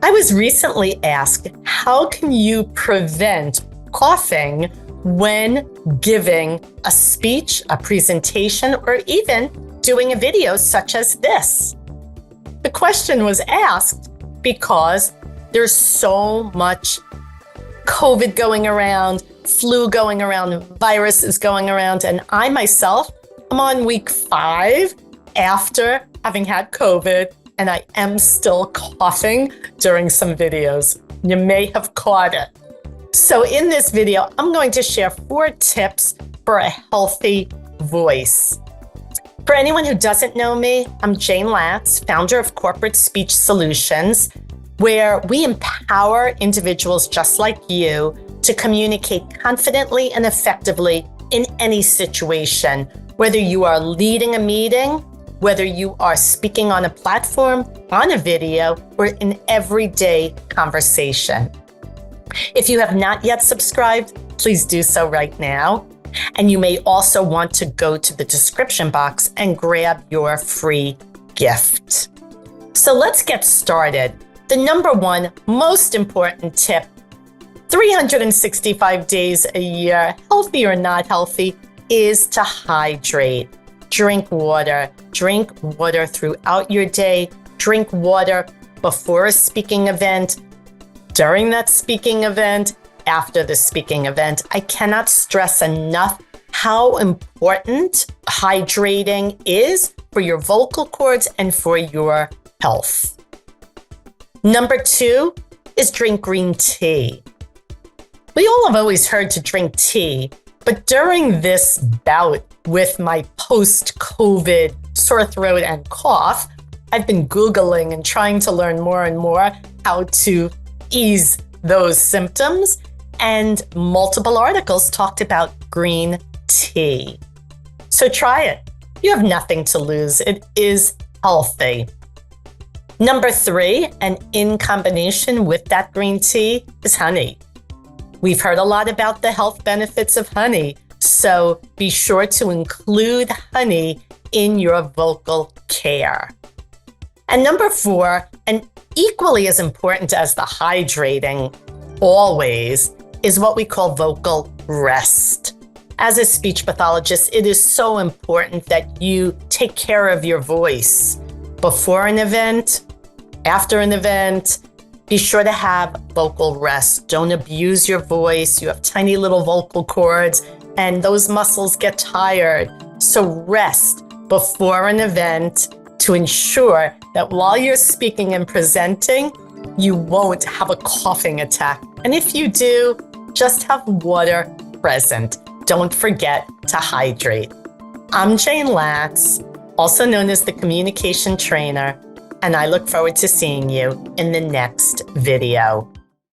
I was recently asked, how can you prevent coughing when giving a speech, a presentation, or even doing a video such as this? The question was asked because there's so much COVID going around, flu going around, viruses going around, and I myself am on week 5 after having had COVID, and I am still coughing during some videos. You may have caught it. So in this video, I'm going to share 4 tips for a healthy voice. For anyone who doesn't know me, I'm Jayne Latz, founder of Corporate Speech Solutions, where we empower individuals just like you to communicate confidently and effectively in any situation, whether you are leading a meeting, whether you are speaking on a platform, on a video, or in everyday conversation. If you have not yet subscribed, please do so right now. And you may also want to go to the description box and grab your free gift. So let's get started. The number 1 most important tip, 365 days a year, healthy or not healthy, is to hydrate. Drink water throughout your day. Drink water before a speaking event, during that speaking event, after the speaking event. I cannot stress enough how important hydrating is for your vocal cords and for your health. Number 2 is drink green tea. We all have always heard to drink tea, but during this bout with my post-COVID sore throat and cough, I've been Googling and trying to learn more and more how to ease those symptoms, and multiple articles talked about green tea. So try it. You have nothing to lose. It is healthy. Number 3, and in combination with that green tea, is honey. We've heard a lot about the health benefits of honey, so be sure to include honey in your vocal care. And number 4, and equally as important as the hydrating always, is what we call vocal rest. As a speech pathologist, it is so important that you take care of your voice before an event, after an event. Be sure to have vocal rest. Don't abuse your voice. You have tiny little vocal cords and those muscles get tired. So rest before an event to ensure that while you're speaking and presenting, you won't have a coughing attack. And if you do, just have water present. Don't forget to hydrate. I'm Jayne Latz, also known as the Communication Trainer, and I look forward to seeing you in the next video.